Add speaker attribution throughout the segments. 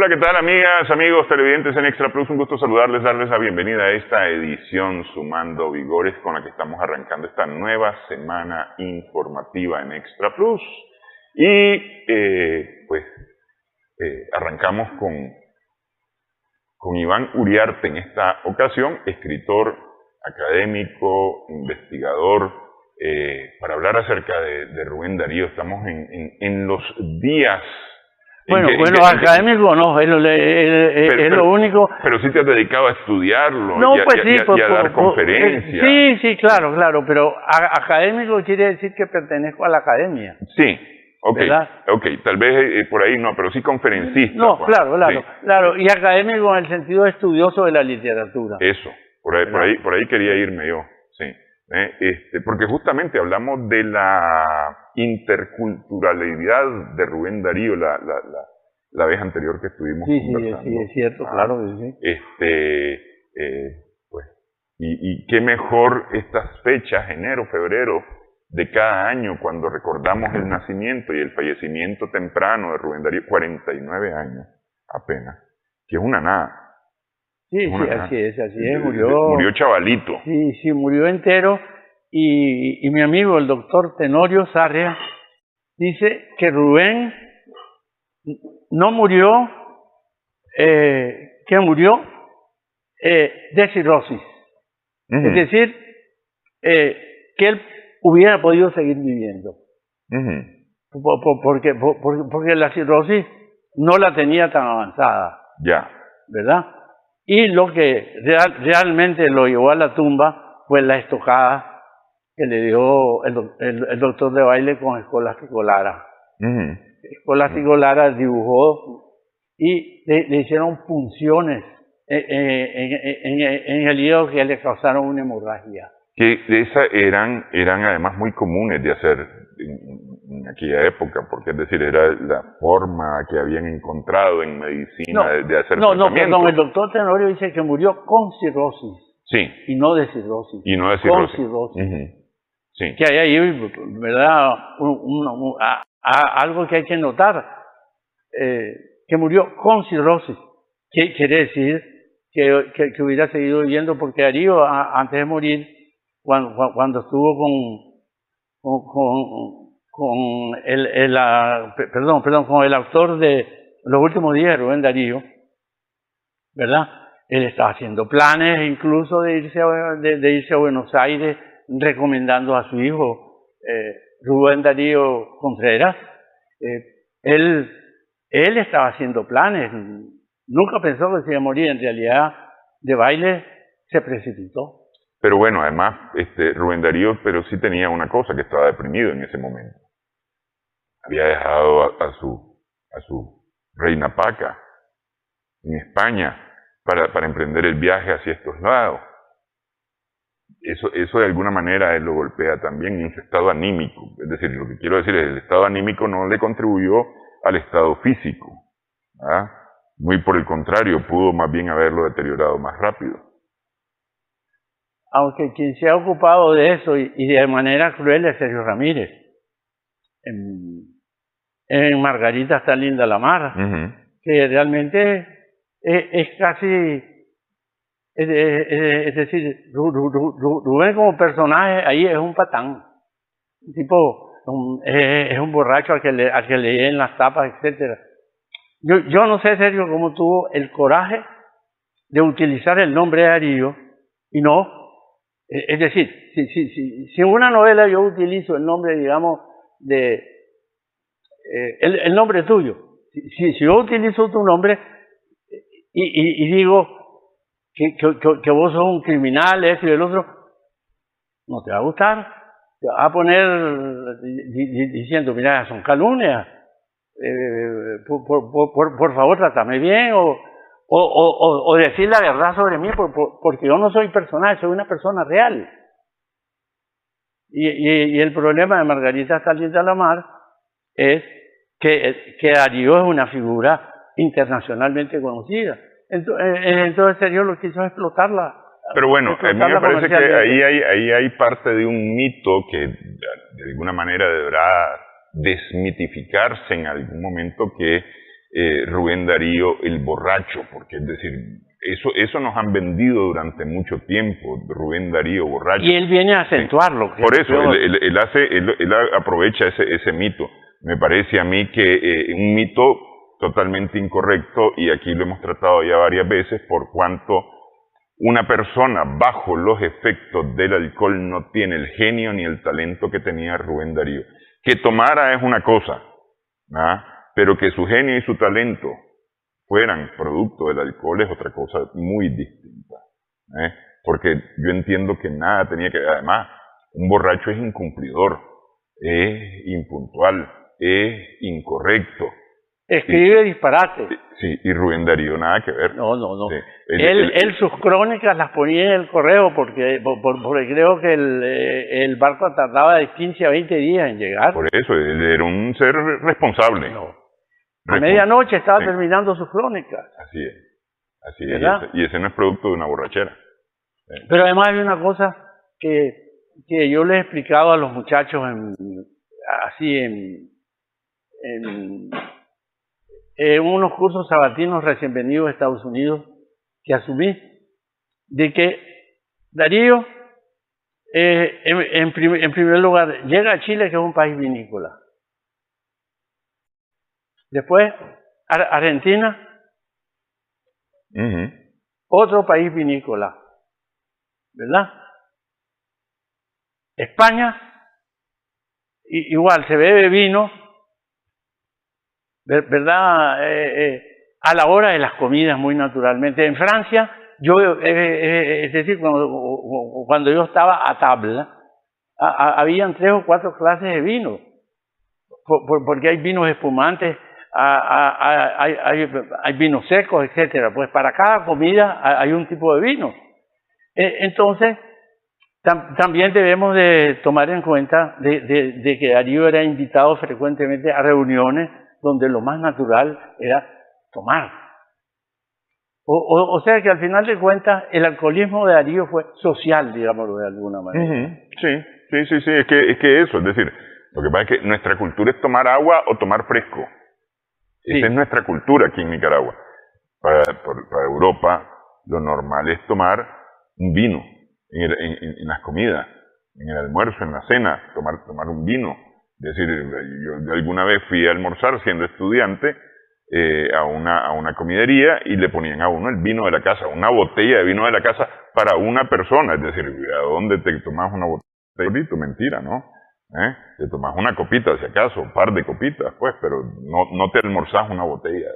Speaker 1: Hola, ¿qué tal amigas, amigos, televidentes en Extra Plus? Un gusto saludarles, darles la bienvenida a esta edición Sumando Vigores con la que estamos arrancando esta nueva semana informativa en Extra Plus. Y arrancamos con Iván Uriarte en esta ocasión, escritor, académico, investigador, para hablar acerca de Rubén Darío. Estamos en los días...
Speaker 2: académico no, es lo único.
Speaker 1: Pero sí te has dedicado a estudiarlo
Speaker 2: No,
Speaker 1: y a dar conferencias.
Speaker 2: Sí, claro, pero académico quiere decir que pertenezco a la academia.
Speaker 1: Sí, ok,
Speaker 2: ¿verdad?
Speaker 1: Okay, tal vez por ahí no, pero sí conferencista.
Speaker 2: No,
Speaker 1: Juan.
Speaker 2: Claro, y académico en el sentido estudioso de la literatura.
Speaker 1: Eso, por ahí quería irme yo, sí. Porque justamente hablamos de la interculturalidad de Rubén Darío la vez anterior que estuvimos conversando.
Speaker 2: Sí, es cierto, claro que sí.
Speaker 1: Y qué mejor estas fechas, enero, febrero de cada año, cuando recordamos el nacimiento y el fallecimiento temprano de Rubén Darío, 49 años apenas, que es una nada.
Speaker 2: Sí, así es,
Speaker 1: murió chavalito.
Speaker 2: Sí, murió entero. Y mi amigo, el doctor Tenorio Sarria, dice que Rubén no murió, que murió de cirrosis.
Speaker 1: Uh-huh.
Speaker 2: Es decir, que él hubiera podido seguir viviendo.
Speaker 1: Uh-huh.
Speaker 2: Porque la cirrosis no la tenía tan avanzada.
Speaker 1: Ya.
Speaker 2: ¿Verdad? Y lo que realmente lo llevó a la tumba fue la estocada que le dio el doctor de baile con Escolástico Lara.
Speaker 1: Uh-huh.
Speaker 2: Escolástico Lara dibujó y le hicieron punciones en el hígado que le causaron una hemorragia.
Speaker 1: Que esas eran además muy comunes de hacer en aquella época, porque es decir, era la forma que habían encontrado en medicina de hacer tratamiento.
Speaker 2: Perdón, el doctor Tenorio dice que murió con cirrosis.
Speaker 1: Sí.
Speaker 2: Y no de cirrosis.
Speaker 1: Con
Speaker 2: cirrosis.
Speaker 1: Uh-huh. Sí.
Speaker 2: Que hay ahí, ¿verdad? Algo que hay que notar, que murió con cirrosis. ¿Qué quiere decir? Que hubiera seguido viviendo, porque Darío, antes de morir, cuando estuvo con el autor de Los Últimos Días de Rubén Darío, ¿verdad? Él estaba haciendo planes incluso de irse a Buenos Aires, recomendando a su hijo Rubén Darío Contreras. Él estaba haciendo planes, nunca pensó que se iba a morir. En realidad, de baile se precipitó.
Speaker 1: Pero bueno, además, Rubén Darío, pero sí tenía una cosa, que estaba deprimido en ese momento. Había dejado a su reina Paca en España para emprender el viaje hacia estos lados. Eso de alguna manera él lo golpea también en su estado anímico. Es decir, lo que quiero decir es que el estado anímico no le contribuyó al estado físico, ¿verdad? Muy por el contrario, pudo más bien haberlo deteriorado más rápido.
Speaker 2: Aunque quien se ha ocupado de eso y de manera cruel es Sergio Ramírez. En Margarita está linda la mar,
Speaker 1: uh-huh.
Speaker 2: Que realmente es casi... Es decir, Rubén como personaje ahí es un patán. Es un borracho al que le leen las tapas, etc. Yo no sé, Sergio, cómo tuvo el coraje de utilizar el nombre de Darío y no... Es decir, si en una novela yo utilizo el nombre, digamos, el nombre tuyo, si yo utilizo tu nombre y digo que vos sos un criminal, esto y el otro, no te va a gustar. Te va a poner diciendo, mira, son calumnias, por favor, trátame bien, o decir la verdad sobre mí, porque yo no soy personal, soy una persona real. Y el problema de Margarita Salinas de la Mar es que Darío es una figura internacionalmente conocida. Entonces Sergio lo quiso explotarla.
Speaker 1: Pero bueno, a mí me parece que ahí hay parte de un mito que de alguna manera deberá desmitificarse en algún momento, que Rubén Darío el borracho, porque es decir, eso nos han vendido durante mucho tiempo, Rubén Darío borracho.
Speaker 2: Y él viene a acentuarlo.
Speaker 1: Sí. Por eso, él aprovecha ese mito. Me parece a mí que un mito totalmente incorrecto, y aquí lo hemos tratado ya varias veces, por cuanto una persona bajo los efectos del alcohol no tiene el genio ni el talento que tenía Rubén Darío. Que tomara es una cosa, ¿ah? Pero que su genio y su talento fueran producto del alcohol es otra cosa muy distinta, ¿eh? Porque yo entiendo que nada tenía que ver. Además, un borracho es incumplidor, es impuntual, es incorrecto.
Speaker 2: Escribe disparate.
Speaker 1: Sí, y Rubén Darío nada que ver.
Speaker 2: No.
Speaker 1: Sí.
Speaker 2: Él sus crónicas las ponía en el correo porque creo que el barco tardaba de 15 a 20 días en llegar.
Speaker 1: Por eso, él era un ser responsable.
Speaker 2: No. A medianoche estaba terminando sus crónicas.
Speaker 1: Así es. Y ese no es producto de una borrachera.
Speaker 2: Pero además hay una cosa que yo le he explicado a los muchachos en unos cursos sabatinos recién venidos de Estados Unidos que asumí, de que Darío, en primer lugar, llega a Chile, que es un país vinícola. Después, Argentina, otro país vinícola, ¿verdad? España, igual, se bebe vino, ¿verdad? A la hora de las comidas, muy naturalmente. En Francia, es decir, cuando yo estaba a tabla, habían 3 o 4 clases de vino, porque hay vinos espumantes, hay vinos secos, etcétera. Pues para cada comida hay un tipo de vino. Entonces, también debemos de tomar en cuenta de que Darío era invitado frecuentemente a reuniones donde lo más natural era tomar. O sea que al final de cuentas el alcoholismo de Darío fue social, digámoslo de alguna manera.
Speaker 1: Sí, es que eso, es decir, lo que pasa es que nuestra cultura es tomar agua o tomar fresco. Esa es nuestra cultura aquí en Nicaragua. Para Europa, lo normal es tomar un vino en las comidas, en el almuerzo, en la cena, tomar un vino. Es decir, yo alguna vez fui a almorzar siendo estudiante a una comidería y le ponían a uno el vino de la casa, una botella de vino de la casa para una persona. Es decir, ¿a dónde te tomas una botella? Mentira, ¿no? Te tomas una copita, si acaso, un par de copitas, pues, pero no te almorzás una botella.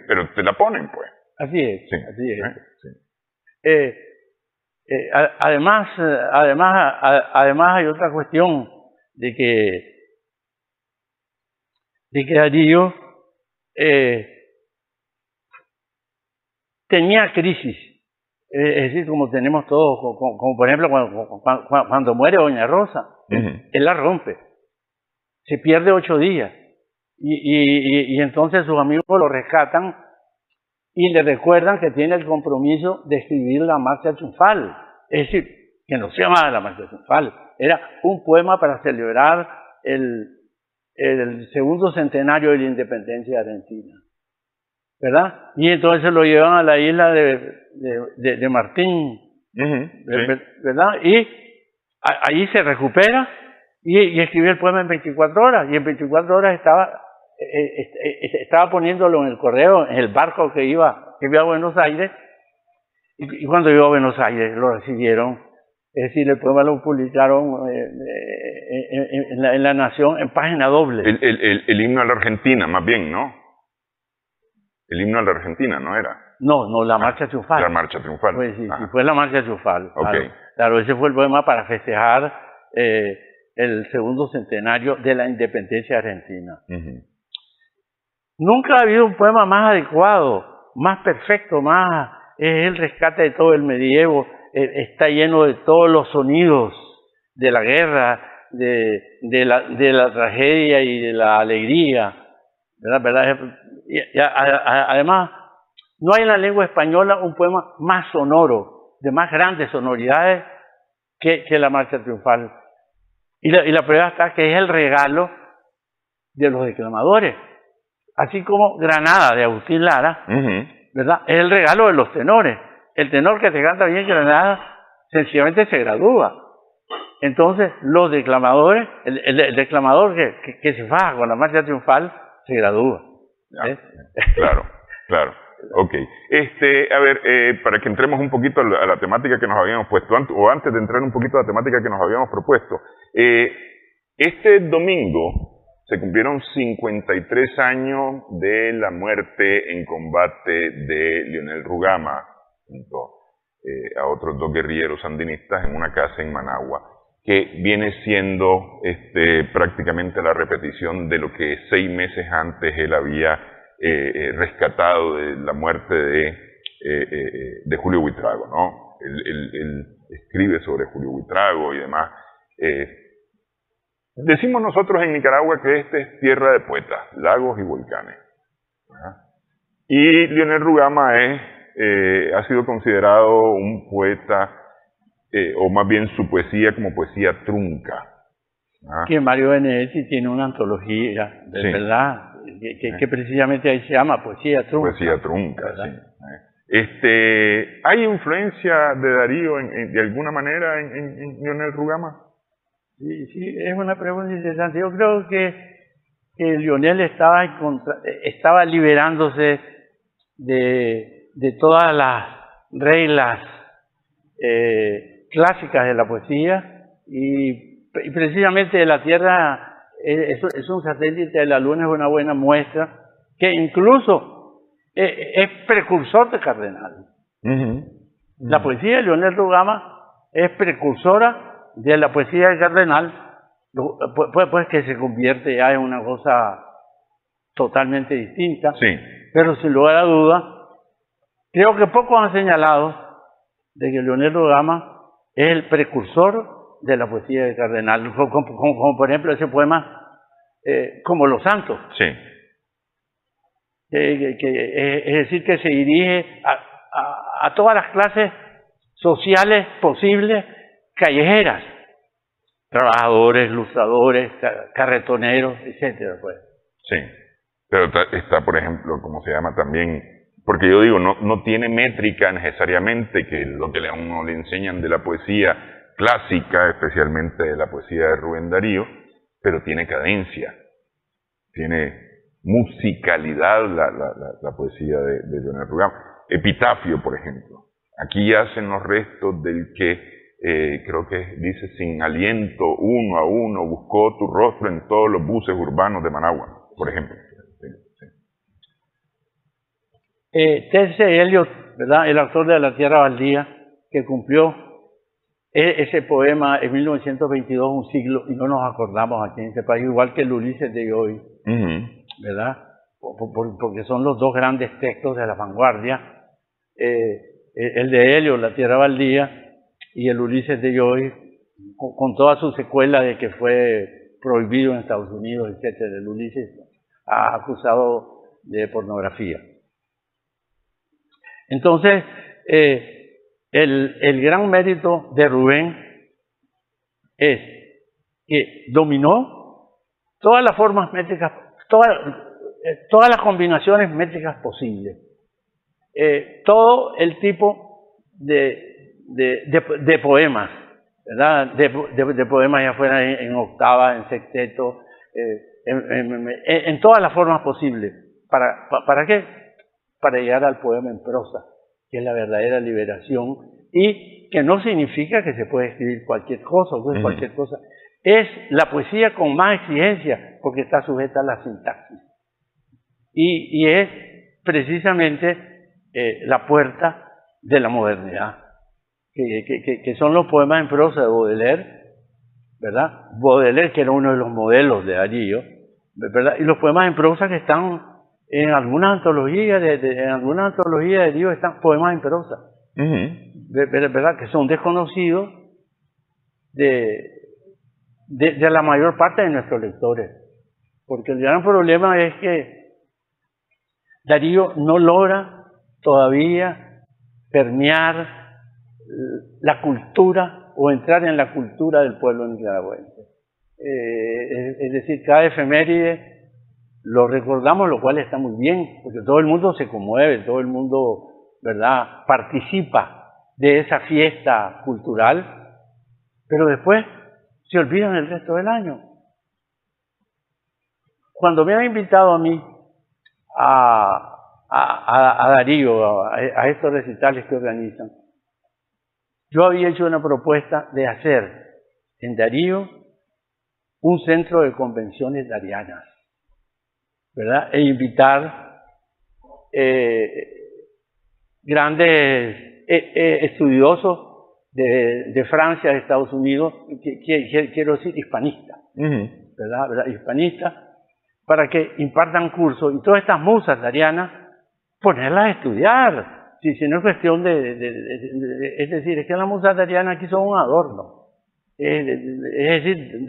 Speaker 1: Pero te la ponen, pues.
Speaker 2: Así es,
Speaker 1: sí,
Speaker 2: así es.
Speaker 1: Sí.
Speaker 2: Además hay otra cuestión de que Darío tenía crisis, es decir, como tenemos todos, como por ejemplo cuando muere Doña Rosa, él la rompe, se pierde 8 días, y entonces sus amigos lo rescatan y le recuerdan que tiene el compromiso de escribir la Marcha Triunfal, es decir, que no se llamaba la Marcha Triunfal, era un poema para celebrar el segundo centenario de la independencia de Argentina, ¿verdad? Y entonces lo llevan a la isla de Martín, ¿verdad? Y ahí se recupera y escribió el poema en 24 horas, y en 24 horas estaba poniéndolo en el correo, en el barco que iba a Buenos Aires, y cuando llegó a Buenos Aires lo recibieron. Es decir, el poema lo publicaron en La Nación en página doble.
Speaker 1: El himno a la Argentina, más bien, ¿no? El himno a la Argentina, ¿no era?
Speaker 2: No, la Marcha Triunfal.
Speaker 1: La Marcha Triunfal.
Speaker 2: Pues sí, fue la Marcha Triunfal.
Speaker 1: Okay.
Speaker 2: Claro, ese fue el poema para festejar el segundo centenario de la independencia argentina. Nunca ha habido un poema más adecuado, más perfecto, es el rescate de todo el medievo. Está lleno de todos los sonidos de la guerra, de la tragedia y de la alegría, ¿verdad? Además, no hay en la lengua española un poema más sonoro, de más grandes sonoridades que la Marcha Triunfal. Y la prueba está que es el regalo de los declamadores. así como Granada de Agustín Lara,
Speaker 1: Ujú.
Speaker 2: ¿verdad? Es el regalo de los tenores. El tenor que te canta bien Granada sencillamente se gradúa. Entonces, los declamadores, el declamador que se faja con la marcha triunfal, se gradúa.
Speaker 1: Ya, claro, claro. Ok. A ver, para que entremos un poquito a la temática que nos habíamos puesto, o antes de entrar un poquito a la temática que nos habíamos propuesto, este domingo se cumplieron 53 años de la muerte en combate de Leonel Rugama, junto a otros dos guerrilleros sandinistas en una casa en Managua, que viene siendo prácticamente la repetición de lo que 6 meses antes él había rescatado de la muerte de Julio Buitrago, ¿no? Él escribe sobre Julio Buitrago y demás. Decimos nosotros en Nicaragua que esta es tierra de poetas, lagos y volcanes, ¿verdad? Y Leonel Rugama ha sido considerado un poeta, o más bien su poesía como poesía trunca. ¿Ah?
Speaker 2: Que Mario Benedetti tiene una antología, de
Speaker 1: Sí.
Speaker 2: verdad, que precisamente ahí se llama Poesía Trunca.
Speaker 1: Poesía trunca,
Speaker 2: ¿verdad?
Speaker 1: sí. ¿Hay influencia de Darío de alguna manera en Leonel Rugama?
Speaker 2: Sí, sí, es una pregunta interesante. Yo creo que Leonel estaba liberándose de todas las reglas clásicas de la poesía y precisamente la Tierra es un satélite de la Luna, es una buena muestra que incluso es precursor de Cardenal.
Speaker 1: Uh-huh.
Speaker 2: La poesía de Leonel Rugama es precursora de la poesía de Cardenal, pues que se convierte ya en una cosa totalmente distinta.
Speaker 1: Sí.
Speaker 2: Pero sin lugar a duda, creo que pocos han señalado de que Leonel Rugama es el precursor de la poesía de Cardenal, como por ejemplo ese poema Como los Santos.
Speaker 1: Sí.
Speaker 2: Es decir, que se dirige a todas las clases sociales posibles, callejeras, trabajadores, lustradores, carretoneros, etcétera, pues.
Speaker 1: Sí, pero está, por ejemplo, como se llama también, porque yo digo, no tiene métrica necesariamente, que es lo que a uno le enseñan de la poesía clásica, especialmente de la poesía de Rubén Darío, pero tiene cadencia, tiene musicalidad la poesía de Leonel Rugama. Epitafio, por ejemplo. Aquí yacen los restos del que creo que dice: sin aliento, uno a uno, buscó tu rostro en todos los buses urbanos de Managua, por ejemplo. Sí.
Speaker 2: T.C. Eliot, ¿verdad? El autor de La Tierra Baldía, que cumplió ese poema en 1922, un siglo, y no nos acordamos aquí en este país, igual que el Ulises de hoy, ¿verdad? Porque son los dos grandes textos de la vanguardia, el de Eliot, La Tierra Baldía, y el Ulises de Joy, con toda su secuela de que fue prohibido en Estados Unidos, etcétera. El Ulises acusado de pornografía. Entonces, el gran mérito de Rubén es que dominó todas las formas métricas, todas las combinaciones métricas posibles, todo el tipo de poemas, ¿verdad? De poemas ya fuera en octava, en sexteto, en todas las formas posibles. ¿Para qué? Para llegar al poema en prosa, que es la verdadera liberación, y que no significa que se puede escribir cualquier cosa, pues cualquier cosa. Es la poesía con más exigencia, porque está sujeta a la sintaxis. Y es precisamente la puerta de la modernidad, que son los poemas en prosa de Baudelaire, ¿verdad? Baudelaire, que era uno de los modelos de Darío, ¿verdad? Y los poemas en prosa que están en algunas antologías de Darío están poemas en prosa, ¿verdad? Que son desconocidos de la mayor parte de nuestros lectores, porque el gran problema es que Darío no logra todavía permear la cultura o entrar en la cultura del pueblo nicaragüense. Es decir, cada efeméride lo recordamos, lo cual está muy bien, porque todo el mundo se conmueve, todo el mundo, ¿verdad?, participa de esa fiesta cultural, pero después se olvidan el resto del año. Cuando me han invitado a mí a Darío, a estos recitales que organizan, yo había hecho una propuesta de hacer en Darío un centro de convenciones darianas, ¿verdad? E invitar grandes estudiosos de Francia, de Estados Unidos, quiero decir hispanistas, ¿verdad? Hispanistas, para que impartan cursos y todas estas musas darianas, ponerlas a estudiar. Si no es cuestión es decir, es que las musas darianas aquí son un adorno. Es decir,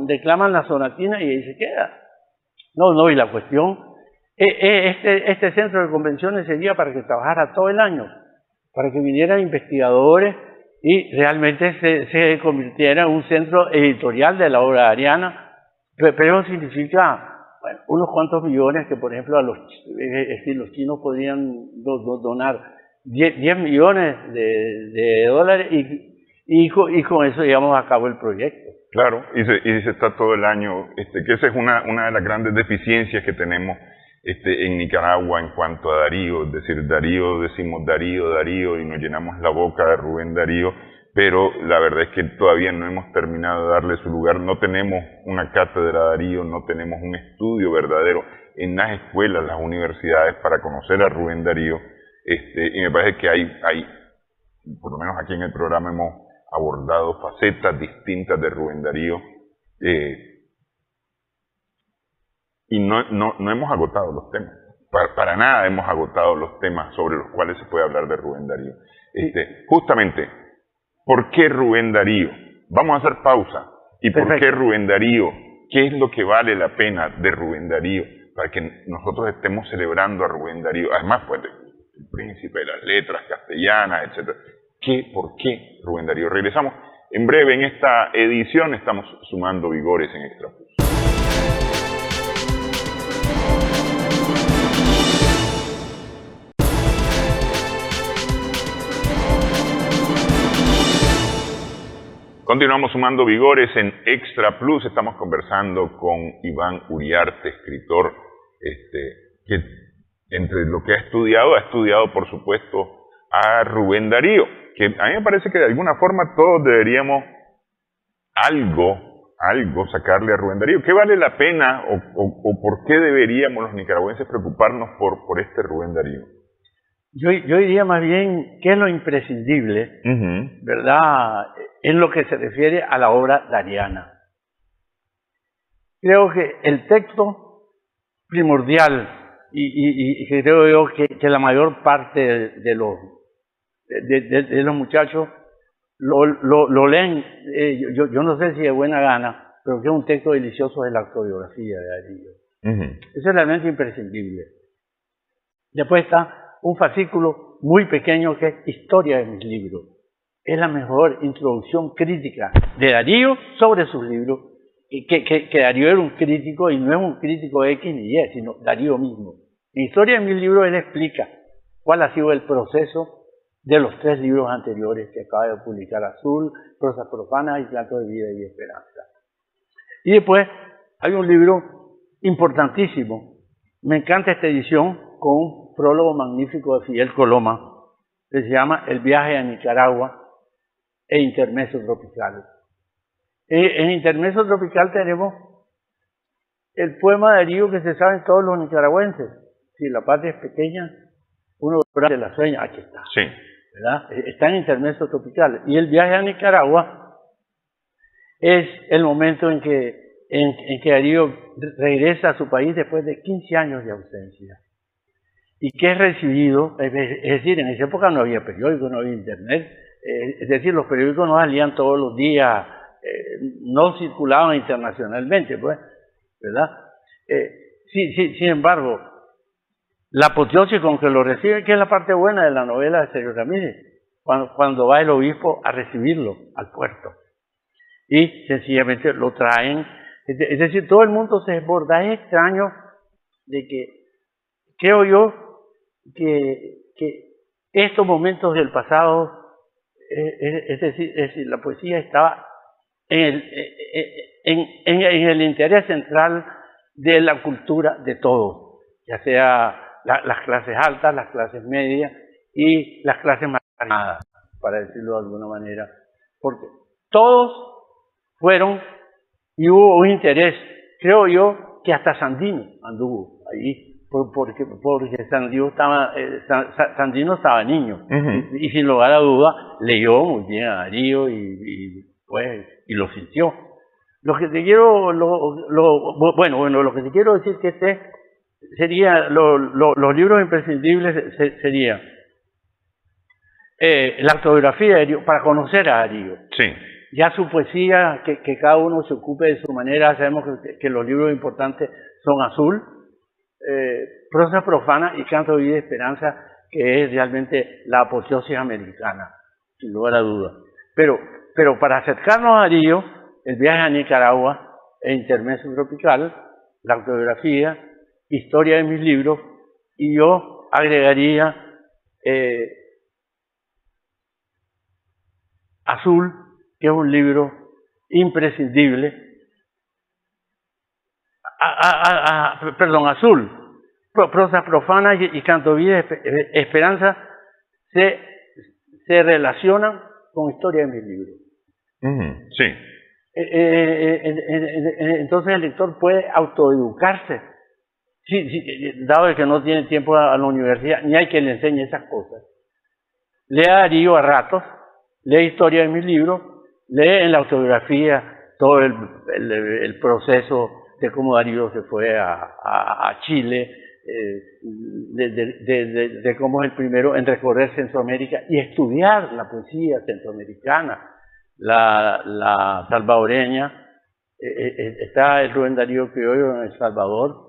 Speaker 2: declaman la sonatina y ahí se queda. No, y la cuestión, este centro de convenciones sería para que trabajara todo el año, para que vinieran investigadores y realmente se convirtiera en un centro editorial de la obra dariana, pero significa unos cuantos millones que, por ejemplo, los chinos podrían donar 10 millones de dólares y con eso llevamos a cabo el proyecto.
Speaker 1: Claro, y se está todo el año, que esa es una de las grandes deficiencias que tenemos en Nicaragua en cuanto a Darío, es decir, Darío, decimos Darío, y nos llenamos la boca de Rubén Darío, pero la verdad es que todavía no hemos terminado de darle su lugar, no tenemos una cátedra Darío, no tenemos un estudio verdadero en las escuelas, las universidades para conocer a Rubén Darío, y me parece que hay, por lo menos aquí en el programa hemos abordado facetas distintas de Rubén Darío, y no hemos agotado los temas, para nada hemos agotado los temas sobre los cuales se puede hablar de Rubén Darío. Justamente, ¿por qué Rubén Darío? Vamos a hacer pausa. ¿Y por qué Rubén Darío? ¿Qué es lo que vale la pena de Rubén Darío para que nosotros estemos celebrando a Rubén Darío? Además, pues, el príncipe de las letras castellanas, etc. ¿Por qué Rubén Darío? Regresamos en breve en esta edición. Estamos sumando vigores en Extra Plus. Continuamos sumando vigores en Extra Plus. Estamos conversando con Iván Uriarte, escritor, que entre lo que ha estudiado por supuesto a Rubén Darío, que a mí me parece que de alguna forma todos deberíamos algo sacarle a Rubén Darío. ¿Qué vale la pena o por qué deberíamos los nicaragüenses preocuparnos por este Rubén Darío?
Speaker 2: Yo diría más bien qué es lo imprescindible, ¿verdad?, en lo que se refiere a la obra dariana. Creo que el texto primordial, y creo yo que la mayor parte de los muchachos lo leen, yo no sé si de buena gana, pero que es un texto delicioso de la autobiografía de Darío. Eso es realmente imprescindible. Después está un fascículo muy pequeño que es Historia de mis libros. Es la mejor introducción crítica de Darío sobre sus libros, que Darío era un crítico, y no es un crítico X ni Y, sino Darío mismo. En Historia de mis libros él explica cuál ha sido el proceso de los 3 libros anteriores que acaba de publicar: Azul, Prosas Profanas y Canto de Vida y Esperanza. Y después hay un libro importantísimo, me encanta esta edición, con un prólogo magnífico de Fidel Coloma, que se llama El viaje a Nicaragua e Intermezzo Tropical. En Intermezzo Tropical tenemos el poema de Darío que se saben todos los nicaragüenses: si la patria es pequeña, uno de la sueña. Aquí está.
Speaker 1: Sí.
Speaker 2: ¿Verdad? Está en Intermezzo Tropical. Y el viaje a Nicaragua es el momento en que Darío regresa a su país después de 15 años de ausencia. Y que es recibido, es decir, en esa época no había periódicos, no había internet, es decir, los periódicos no salían todos los días, no circulaban internacionalmente, pues, ¿verdad? Sin embargo, la apoteosis con que lo recibe, que es la parte buena de la novela de Sergio Ramírez, cuando va el obispo a recibirlo al puerto. Y sencillamente lo traen Es decir, todo el mundo se desborda. Es extraño de que, creo yo, que estos momentos del pasado, es decir, la poesía estaba en el interés central de la cultura de todos, ya sea las clases altas, las clases medias y las clases más ganadas, para decirlo de alguna manera, porque todos fueron y hubo un interés, creo yo, que hasta Sandino anduvo allí, porque Sandino estaba niño, y sin lugar a duda leyó muy bien a Darío y lo sintió. Lo que te quiero, lo que te quiero decir que sería los libros imprescindibles sería la autobiografía de Darío, para conocer a Darío.
Speaker 1: Sí.
Speaker 2: Ya su poesía, que cada uno se ocupe de su manera. Sabemos que los libros importantes son Azul, Prosa profana y Canto de Vida y Esperanza, que es realmente la apoteosis americana, sin lugar a dudas. Pero para acercarnos a Darío, el viaje a Nicaragua, el Intermezzo Tropical, la autobiografía, historia de mis libros, y yo agregaría Azul, que es un libro imprescindible. Azul, Prosa profana y Canto de Vida y Esperanza se relacionan con historia de mis libros.
Speaker 1: Sí.
Speaker 2: Entonces el lector puede autoeducarse, dado que no tiene tiempo a la universidad, ni hay que le enseñe esas cosas. Lee a Darío a ratos, lee historia de mis libros, lee en la autobiografía todo el proceso de cómo Darío se fue a Chile, de cómo es el primero en recorrer Centroamérica y estudiar la poesía centroamericana, la salvadoreña. Está el Rubén Darío Criollo en El Salvador,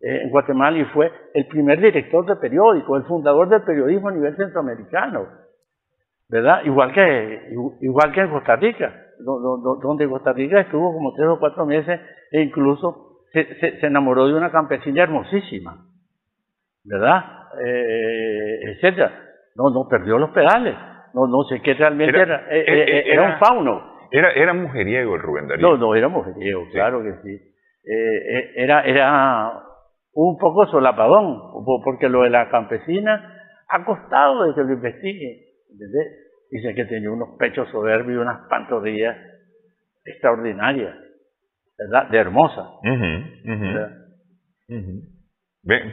Speaker 2: en Guatemala, y fue el primer director de periódico, el fundador del periodismo a nivel centroamericano, ¿verdad? Igual que en Costa Rica, donde Costa Rica estuvo como 3 o 4 meses, e incluso se enamoró de una campesina hermosísima, ¿verdad? Etcétera. No perdió los pedales. No sé qué realmente era un fauno.
Speaker 1: Era mujeriego el Rubén Darío.
Speaker 2: No era mujeriego, sí. Claro que sí. Era un poco solapadón, porque lo de la campesina ha costado de que lo investigue, ¿entendés? Dice que tenía unos pechos soberbios y unas pantorrillas extraordinarias, ¿verdad? De hermosa. ¿Verdad?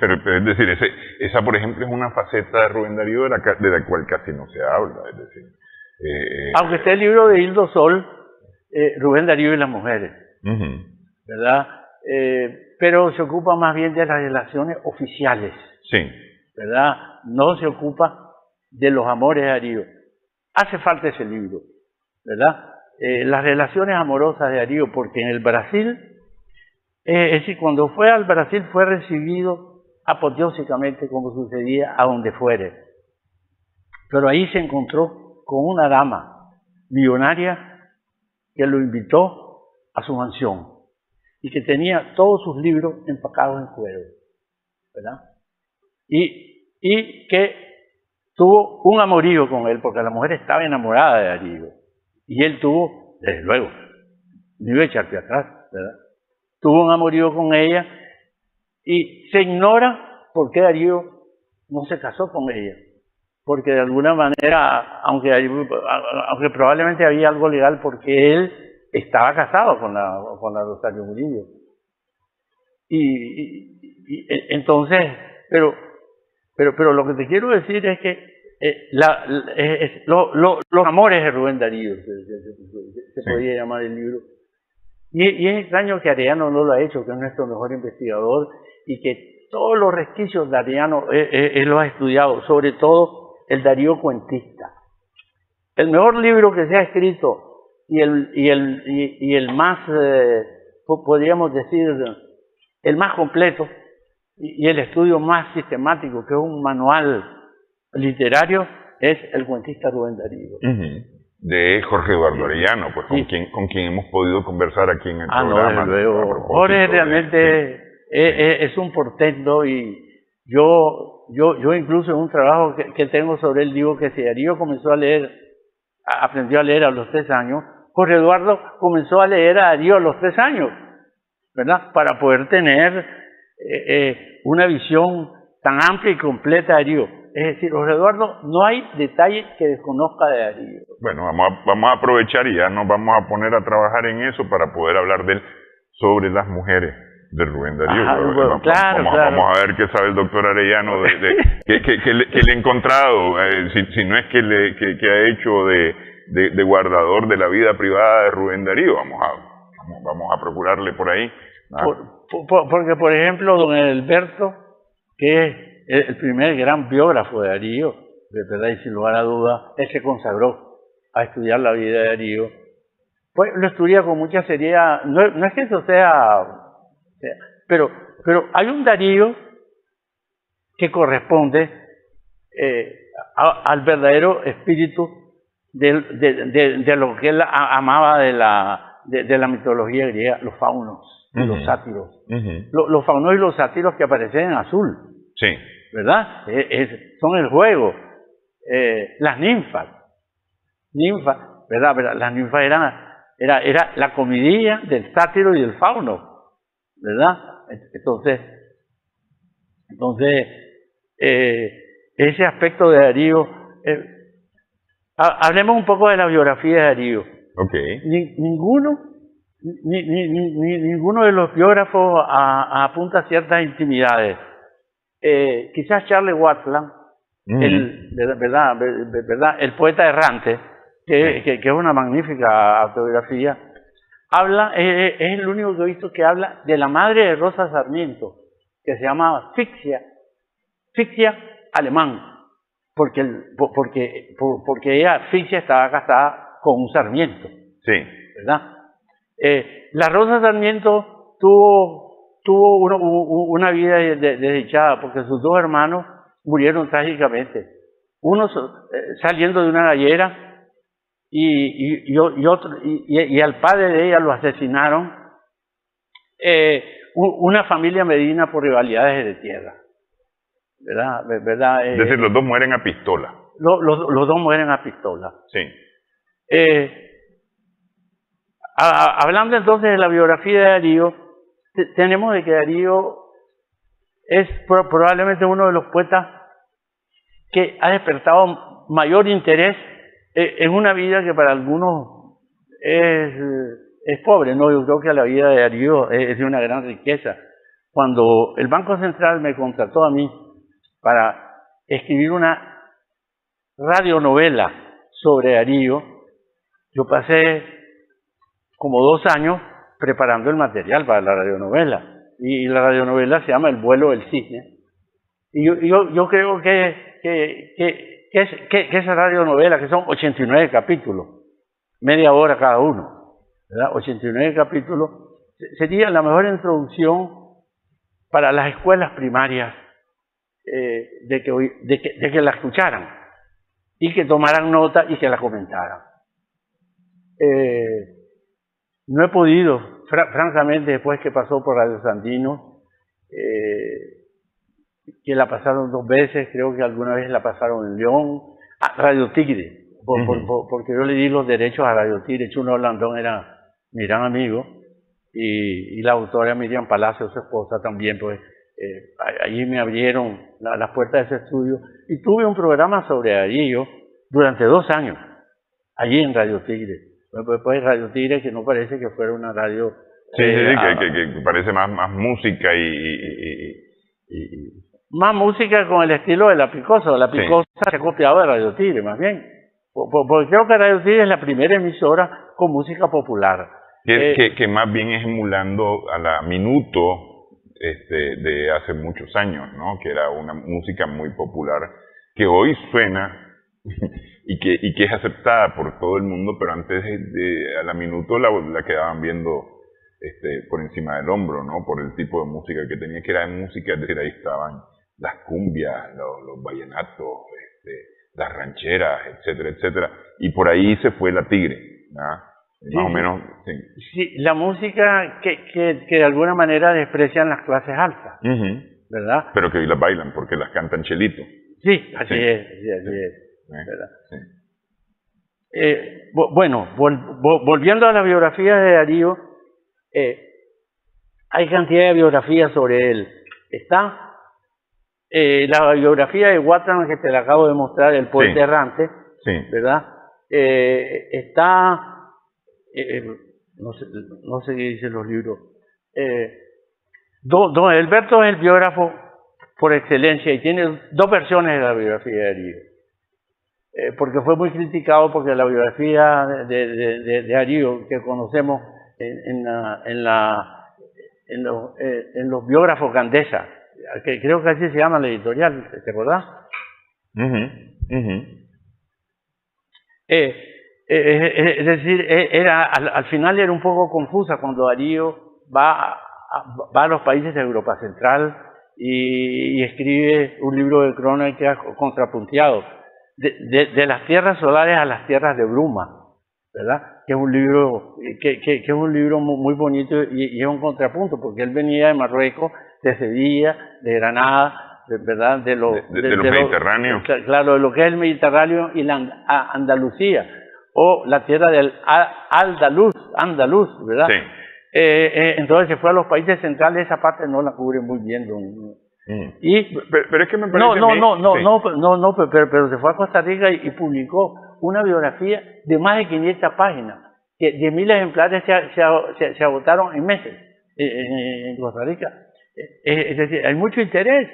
Speaker 1: Pero es decir, esa por ejemplo es una faceta de Rubén Darío de la cual casi no se habla. Es decir,
Speaker 2: aunque esté el libro de Hildo Sol, Rubén Darío y las mujeres, ¿verdad? Pero se ocupa más bien de las relaciones oficiales,
Speaker 1: sí,
Speaker 2: ¿verdad? No se ocupa de los amores de Darío. Hace falta ese libro, ¿verdad? Las relaciones amorosas de Darío, porque en el Brasil, es decir, cuando fue al Brasil fue recibido apoteósicamente, como sucedía a donde fuere. Pero ahí se encontró con una dama millonaria que lo invitó a su mansión y que tenía todos sus libros empacados en cuero, ¿verdad? Y que tuvo un amorío con él, porque la mujer estaba enamorada de Darío. Y él tuvo, desde luego, no iba a echarte atrás, ¿verdad? Tuvo un amorío con ella y se ignora por qué Darío no se casó con ella. Porque de alguna manera, aunque probablemente había algo legal, porque él estaba casado con la Rosario Murillo. Y entonces, pero lo que te quiero decir es que los amores de Rubén Darío, se podría llamar el libro. Y es extraño que Arellano no lo ha hecho, que es nuestro mejor investigador, y que todos los resquicios de Arellano él los ha estudiado, sobre todo el Darío cuentista. El mejor libro que se ha escrito y el más, podríamos decir, el más completo y el estudio más sistemático, que es un manual literario, es El cuentista Rubén Darío.
Speaker 1: de Jorge Eduardo Arellano, pues
Speaker 2: Sí.
Speaker 1: con quien hemos podido conversar aquí en el
Speaker 2: No,
Speaker 1: programa.
Speaker 2: desde luego.
Speaker 1: A propósito
Speaker 2: Jorge realmente es un portento, y yo incluso en un trabajo que tengo sobre él digo que si Darío comenzó a leer, aprendió a leer a los 3 años, Jorge Eduardo comenzó a leer a Darío a los 3 años, ¿verdad? Para poder tener una visión tan amplia y completa de Darío. Es decir, Jorge Eduardo, no hay detalle que desconozca de Darío.
Speaker 1: Bueno, vamos a aprovechar y ya nos vamos a poner a trabajar en eso para poder hablar de él sobre las mujeres de Rubén Darío.
Speaker 2: Ajá, bueno, claro.
Speaker 1: Vamos a ver qué sabe el doctor Arellano, que le he encontrado, si no es que ha hecho de guardador de la vida privada de Rubén Darío. Vamos a procurarle por ahí.
Speaker 2: Porque, por ejemplo, don Alberto, que es el primer gran biógrafo de Darío, de verdad y sin lugar a dudas, él se consagró a estudiar la vida de Darío. Pues lo estudia con mucha seriedad. No es que eso sea, pero hay un Darío que corresponde al verdadero espíritu de lo que él amaba de la mitología griega, los faunos y los sátiros. Los faunos y los sátiros que aparecen en azul.
Speaker 1: Sí.
Speaker 2: ¿Verdad? Son el juego. Las ninfas, ¿verdad? Las ninfas era la comidilla del sátiro y del fauno, ¿verdad? Entonces ese aspecto de Darío, hablemos un poco de la biografía de Darío.
Speaker 1: Okay.
Speaker 2: Ninguno de los biógrafos apunta ciertas intimidades. Quizás Charles Watland, ¿verdad? El poeta errante, que es una magnífica autobiografía, es el único que he visto que habla de la madre de Rosa Sarmiento, que se llamaba Fixia alemán, porque ella, Fixia, estaba casada con un Sarmiento.
Speaker 1: Sí.
Speaker 2: ¿Verdad? La Rosa Sarmiento tuvo una vida desdichada, porque sus 2 hermanos murieron trágicamente. Uno saliendo de una gallera y al padre de ella lo asesinaron una familia medina por rivalidades de tierra. ¿Verdad?
Speaker 1: Es decir, los 2 mueren a pistola.
Speaker 2: Los 2 mueren a pistola.
Speaker 1: Sí.
Speaker 2: Hablando entonces de la biografía de Darío, tenemos de que Darío es probablemente uno de los poetas que ha despertado mayor interés en una vida que para algunos es pobre, ¿no? Yo creo que la vida de Darío es de una gran riqueza. Cuando el Banco Central me contrató a mí para escribir una radionovela sobre Darío, yo pasé como 2 años preparando el material para la radionovela. Y la radionovela se llama El vuelo del cisne. Y yo creo que esa radionovela, que son 89 capítulos, media hora cada uno, ¿verdad? 89 capítulos, sería la mejor introducción para las escuelas primarias de que la escucharan y que tomaran nota y que la comentaran. No he podido, francamente, después que pasó por Radio Sandino, que la pasaron 2 veces, creo que alguna vez la pasaron en León, a Radio Tigre, porque yo le di los derechos a Radio Tigre. Chuno Blandón era mi gran amigo, y la autora Miriam Palacio, su esposa, también, pues allí me abrieron las puertas de ese estudio, y tuve un programa sobre Darío durante 2 años, allí en Radio Tigre. Pues Radio Tigre, que no parece que fuera una radio...
Speaker 1: que parece más música
Speaker 2: más música con el estilo de La Picosa. La Picosa se ha copiado de Radio Tigre, más bien. Porque creo que Radio Tigre es la primera emisora con música popular.
Speaker 1: Que más bien es emulando a la Minuto de hace muchos años, ¿no? Que era una música muy popular, que hoy suena... y que es aceptada por todo el mundo, pero antes a la Minuto la quedaban viendo por encima del hombro, ¿no? Por el tipo de música que tenía, que era música, es decir, ahí estaban las cumbias, los vallenatos, las rancheras, etcétera, etcétera. Y por ahí se fue la Tigre, ¿verdad?
Speaker 2: Sí,
Speaker 1: Más o menos, sí.
Speaker 2: Sí, la música que de alguna manera desprecian las clases altas, ¿verdad?
Speaker 1: Pero que hoy las bailan porque las cantan Chelito.
Speaker 2: Sí, así
Speaker 1: Sí.
Speaker 2: es, sí, así es, ¿verdad?
Speaker 1: Sí.
Speaker 2: Bueno, volviendo a la biografía de Darío, hay cantidad de biografías sobre él. Está la biografía de Guatrán, que te la acabo de mostrar, el poeta
Speaker 1: Sí.
Speaker 2: errante,
Speaker 1: Sí.
Speaker 2: ¿verdad? Está, no sé qué dicen los libros. Don Alberto es el biógrafo por excelencia y tiene dos versiones de la biografía de Darío. Porque fue muy criticado porque la biografía de Darío que conocemos en los biógrafos Candesa, que creo que así se llama la editorial, ¿te acordás? Es decir, al final era un poco confusa cuando Darío va a los países de Europa Central y escribe un libro de crónicas contrapunteado, de las tierras solares a las tierras de bruma, ¿verdad? Que es un libro que es un libro muy bonito y es un contrapunto, porque él venía de Marruecos, de Sevilla, de Granada, ¿verdad? De los
Speaker 1: Mediterráneos.
Speaker 2: Claro, de lo que es el Mediterráneo y la Andalucía, o la tierra del Andaluz, ¿verdad?
Speaker 1: Sí.
Speaker 2: Entonces se fue a los países centrales, esa parte no la cubre muy bien,
Speaker 1: Pero es que me parece
Speaker 2: pero se fue a Costa Rica y publicó una biografía de más de 500 páginas, que 10.000 ejemplares se agotaron en meses en Costa Rica. Es decir, hay mucho interés,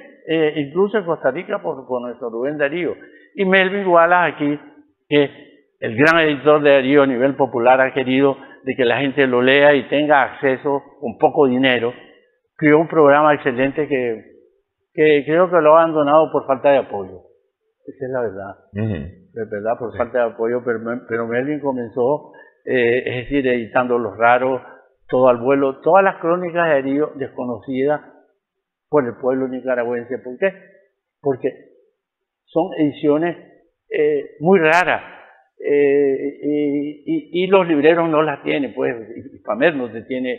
Speaker 2: incluso en Costa Rica, por nuestro Rubén Darío. Y Melvin Wallace aquí, que el gran editor de Darío a nivel popular, ha querido de que la gente lo lea y tenga acceso con poco dinero. Creó un programa excelente que creo que lo ha abandonado por falta de apoyo. Esa es la verdad. Es verdad, por falta de apoyo, pero Melvin comenzó, es decir, editando Los Raros, Todo al Vuelo, todas las crónicas de Darío desconocidas por el pueblo nicaragüense. ¿Por qué? Porque son ediciones muy raras. Y los libreros no las tienen, pues, y Pamer no te tiene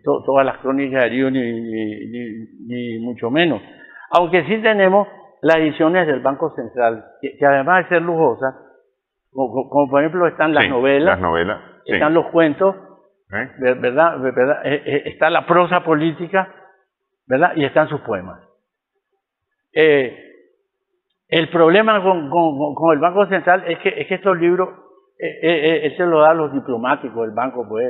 Speaker 2: todas las crónicas de Darío, ni mucho menos. Aunque sí tenemos las ediciones del Banco Central, que además de ser lujosas, como por ejemplo están las novelas, están los cuentos, ¿verdad? Está la prosa política, ¿verdad? Y están sus poemas. El problema con el Banco Central es que estos libros, él se lo da a los diplomáticos, el banco, pues,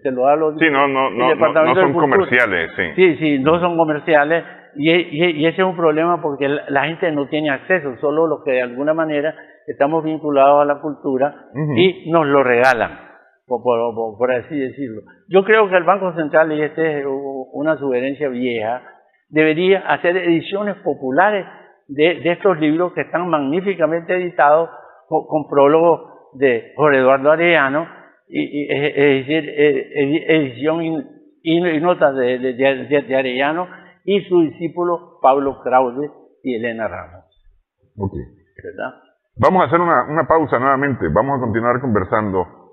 Speaker 2: se lo da a los
Speaker 1: no son comerciales,
Speaker 2: Sí, no son comerciales, y ese es un problema porque la gente no tiene acceso, solo los que de alguna manera estamos vinculados a la cultura y nos lo regalan, por así decirlo. Yo creo que el Banco Central, y esta es una sugerencia vieja, debería hacer ediciones populares de estos libros que están magníficamente editados con prólogos de Jorge Eduardo Arellano, es decir, edición y notas de Arellano y su discípulo Pablo Krause y Elena Ramos. ¿Verdad?
Speaker 1: Vamos a hacer una pausa nuevamente, vamos a continuar conversando.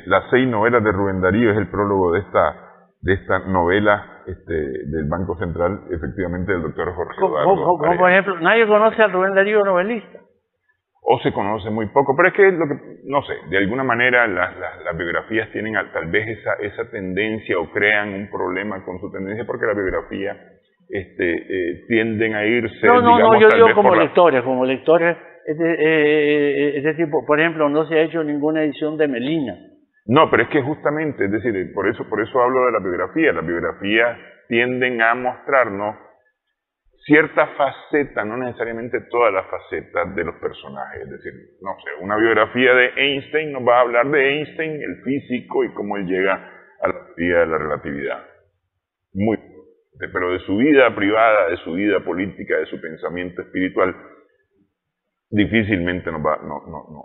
Speaker 1: Las 6 novelas de Rubén Darío es el prólogo de esta novela del Banco Central, efectivamente, del doctor Jorge Eduardo.
Speaker 2: Como por ejemplo, nadie conoce a Rubén Darío novelista.
Speaker 1: O se conoce muy poco, pero es que no sé, de alguna manera las biografías tienen tal vez esa tendencia o crean un problema con su tendencia, porque las biografías tienden a irse,
Speaker 2: yo digo como lectores, es decir, por ejemplo, no se ha hecho ninguna edición de Melina.
Speaker 1: No, pero es que justamente, es decir, por eso hablo de la biografía. Las biografías tienden a mostrarnos cierta faceta, no necesariamente todas las facetas de los personajes. Es decir, no sé, una biografía de Einstein nos va a hablar de Einstein, el físico, y cómo él llega a la teoría de la relatividad. Pero de su vida privada, de su vida política, de su pensamiento espiritual, difícilmente nos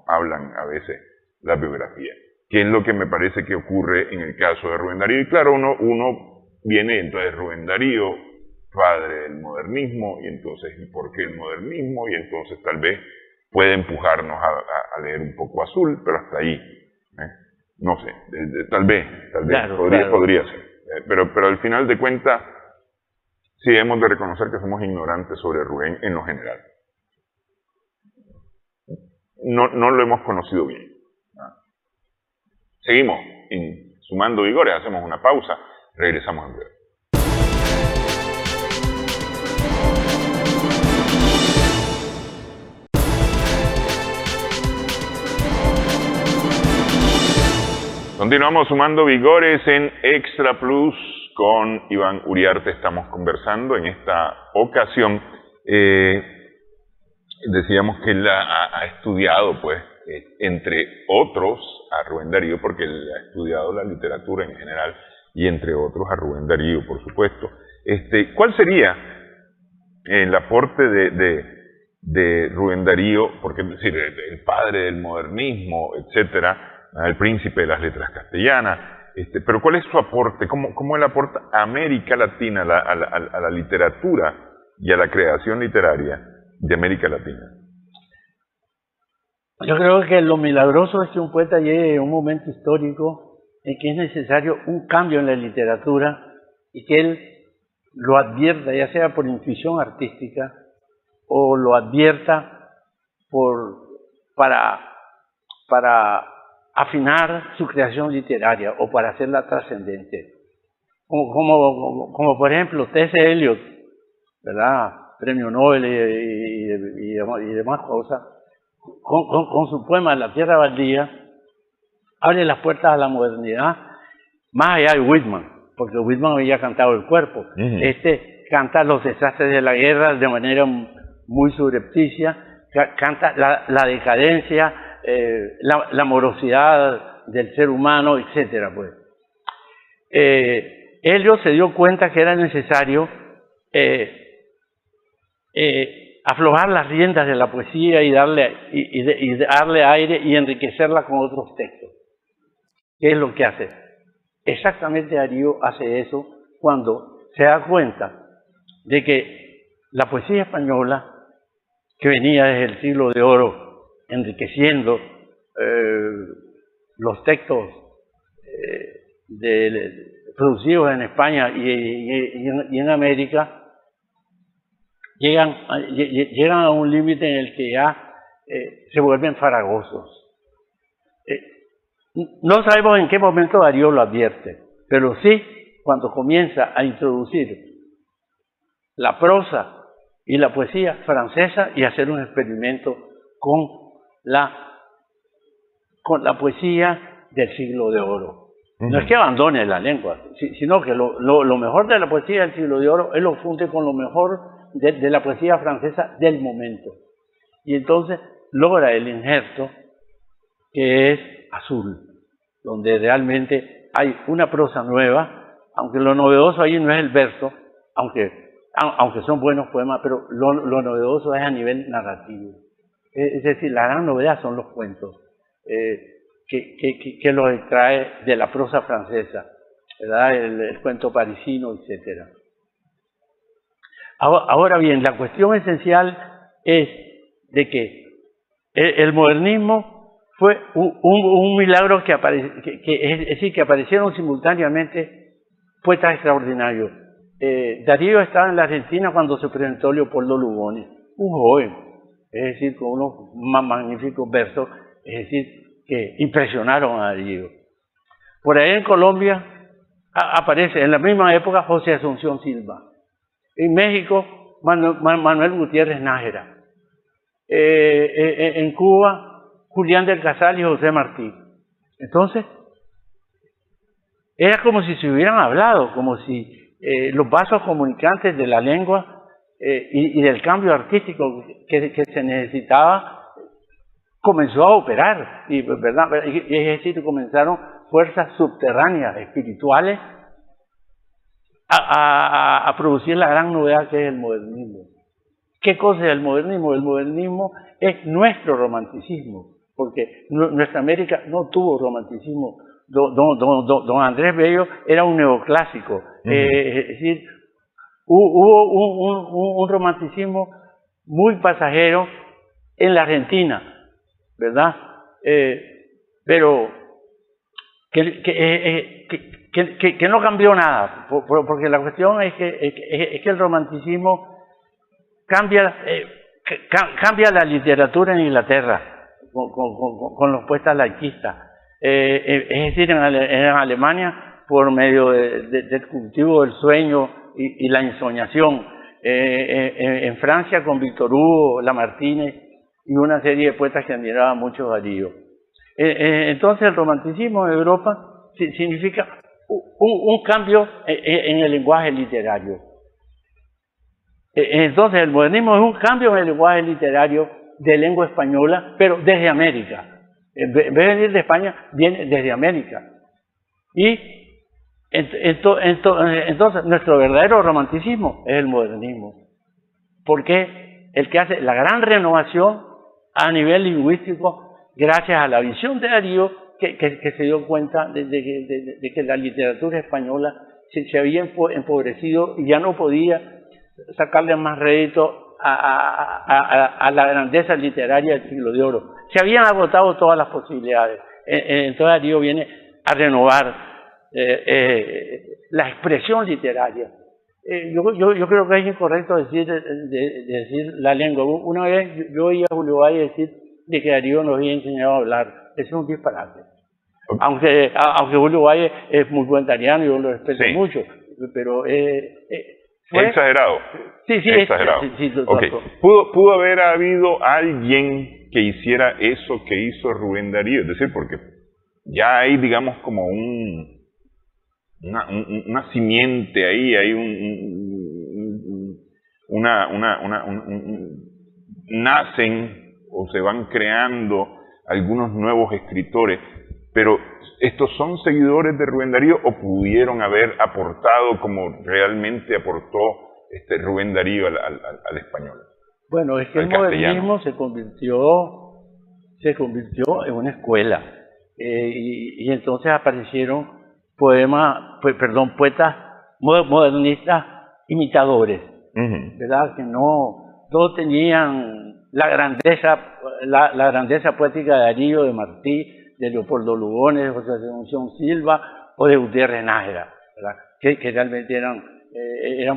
Speaker 1: hablan a veces las biografías. Que es lo que me parece que ocurre en el caso de Rubén Darío. Y claro, uno viene, entonces Rubén Darío, padre del modernismo, y entonces, ¿y por qué el modernismo? Y entonces tal vez puede empujarnos a leer un poco Azul, pero hasta ahí. No sé, tal vez,
Speaker 2: Claro,
Speaker 1: podría ser. Pero al final de cuentas, sí hemos de reconocer que somos ignorantes sobre Rubén en lo general. No lo hemos conocido bien. Seguimos en Sumando Vigores, hacemos una pausa, regresamos en breve. Continuamos Sumando Vigores en Extra Plus con Iván Uriarte. Estamos conversando en esta ocasión. Decíamos que él ha estudiado, pues, entre otros, a Rubén Darío, porque él ha estudiado la literatura en general, y entre otros a Rubén Darío, por supuesto. ¿Cuál sería el aporte de Rubén Darío, porque es decir, el padre del modernismo, etcétera, el príncipe de las letras castellanas, pero cuál es su aporte, cómo él aporta a América Latina, a la literatura y a la creación literaria de América Latina?
Speaker 2: Yo creo que lo milagroso es que un poeta llegue a un momento histórico en que es necesario un cambio en la literatura y que él lo advierta, ya sea por intuición artística o lo advierta para afinar su creación literaria o para hacerla trascendente. Como por ejemplo T.S. Eliot, ¿verdad? Premio Nobel y demás cosas, con su poema La Tierra Baldía, abre las puertas a la modernidad más allá de Whitman, porque Whitman había cantado El Cuerpo. Canta los desastres de la guerra de manera muy subrepticia, canta la decadencia, la morosidad del ser humano, etcétera, pues. Eliot se dio cuenta que era necesario aflojar las riendas de la poesía y darle aire y enriquecerla con otros textos. ¿Qué es lo que hace? Exactamente Darío hace eso cuando se da cuenta de que la poesía española, que venía desde el siglo de oro, enriqueciendo los textos producidos en España y en América, llegan a un límite en el que ya se vuelven farragosos. No sabemos en qué momento Darío lo advierte, pero sí cuando comienza a introducir la prosa y la poesía francesa y hacer un experimento con la poesía del siglo de oro. No es que abandone la lengua, sino que lo mejor de la poesía del siglo de oro, él lo funde con lo mejor de la poesía francesa del momento. Y entonces logra el injerto que es Azul, donde realmente hay una prosa nueva, aunque lo novedoso ahí no es el verso, aunque son buenos poemas, pero lo novedoso es a nivel narrativo. Es decir, la gran novedad son los cuentos, que los extrae de la prosa francesa, ¿verdad? El cuento parisino, etc. Ahora bien, la cuestión esencial es de que el modernismo fue un milagro es decir, que aparecieron simultáneamente poetas extraordinarios. Darío estaba en la Argentina cuando se presentó Leopoldo Lugones, un joven, es decir, con unos magníficos versos, es decir, que impresionaron a Darío. Por ahí en Colombia aparece en la misma época José Asunción Silva. En México, Manuel Gutiérrez Nájera. En Cuba, Julián del Casal y José Martí. Entonces, era como si se hubieran hablado, como si los vasos comunicantes de la lengua y del cambio artístico que se necesitaba comenzó a operar, ¿verdad? Es decir, comenzaron fuerzas subterráneas, espirituales, a producir la gran novedad que es el modernismo. ¿Qué cosa es el modernismo? El modernismo es nuestro romanticismo, porque nuestra América no tuvo romanticismo. Don Andrés Bello era un neoclásico, es decir, hubo un romanticismo muy pasajero en la Argentina, ¿verdad? Pero que no cambió nada, porque la cuestión es que el romanticismo cambia la literatura en Inglaterra con los poetas laicistas. Es decir, en Alemania, por medio del cultivo del sueño y la ensoñación. En Francia, con Victor Hugo, Lamartine y una serie de poetas que admiraba mucho Darío. Entonces, el romanticismo en Europa significa un cambio en el lenguaje literario. Entonces, el modernismo es un cambio en el lenguaje literario de lengua española, pero desde América. En vez de venir de España, viene desde América. Y entonces, nuestro verdadero romanticismo es el modernismo. Porque el que hace la gran renovación a nivel lingüístico, gracias a la visión de Darío, que se dio cuenta de que la literatura española se había empobrecido y ya no podía sacarle más rédito a la grandeza literaria del siglo de oro. Se habían agotado todas las posibilidades. Entonces Darío viene a renovar la expresión literaria. Yo creo que es incorrecto decir la lengua. Una vez yo oí a Julio Valle decir de que Darío nos había enseñado a hablar. Eso es un disparate. Okay. Aunque Julio Valle es muy buen tariano y yo lo respeto mucho, pero
Speaker 1: fue exagerado.
Speaker 2: Sí,
Speaker 1: exagerado. Okay. ¿Pudo haber habido alguien que hiciera eso que hizo Rubén Darío? Es decir, porque ya hay, digamos, como una simiente ahí, hay nacen o se van creando algunos nuevos escritores, pero ¿estos son seguidores de Rubén Darío o pudieron haber aportado como realmente aportó Rubén Darío al español?
Speaker 2: Bueno, es que el modernismo se convirtió en una escuela y entonces aparecieron poetas modernistas imitadores, ¿verdad? Que no todos tenían la grandeza poética de Darío, de Martí, de Leopoldo Lugones, de José Asunción Silva o de Gutiérrez Nájera, ¿verdad? Que realmente eran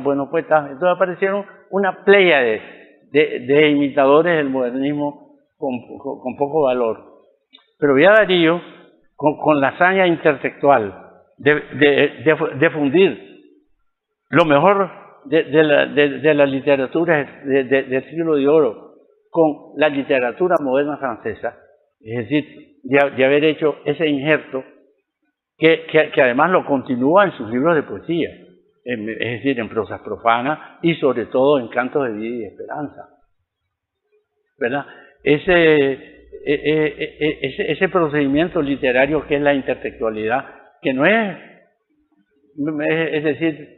Speaker 2: buenos poetas. Entonces aparecieron una playa de imitadores del modernismo con poco valor. Pero vi a Darío con la hazaña intertextual de fundir lo mejor de la literatura del siglo de oro con la literatura moderna francesa, es decir, de haber hecho ese injerto que además lo continúa en sus libros de poesía, es decir, en prosas profanas y sobre todo en cantos de vida y de esperanza, ¿verdad? Ese procedimiento literario que es la intertextualidad, que no es decir,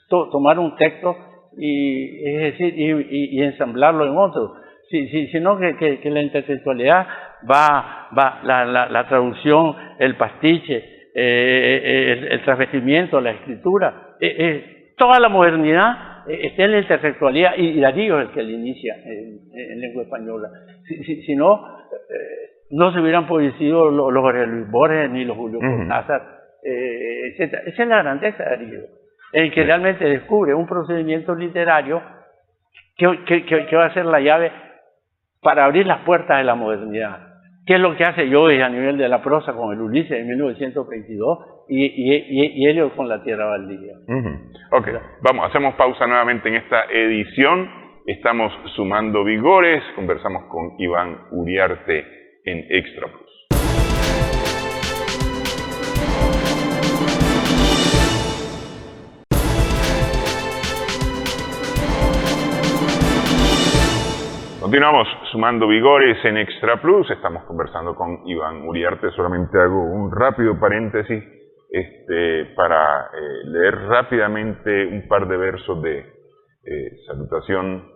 Speaker 2: tomar un texto y ensamblarlo en otro, sino que la intertextualidad va la traducción, el pastiche, el travestimiento, la escritura, toda la modernidad está en la intertextualidad y Darío es el que la inicia en lengua española. Si no, no se hubieran producido los Jorge Luis Borges ni los Julio Cortázar, etc. Esa es la grandeza de Darío, el que realmente descubre un procedimiento literario que va a ser la llave para abrir las puertas de la modernidad. ¿Qué es lo que hace Joyce a nivel de la prosa con el Ulises de 1922 y Eliot con La Tierra Baldía?
Speaker 1: Ok, vamos, hacemos pausa nuevamente en esta edición. Estamos sumando vigores, conversamos con Iván Uriarte en Extra Plus. Continuamos sumando vigores en Extra Plus, estamos conversando con Iván Uriarte. Solamente hago un rápido paréntesis para leer rápidamente un par de versos de salutación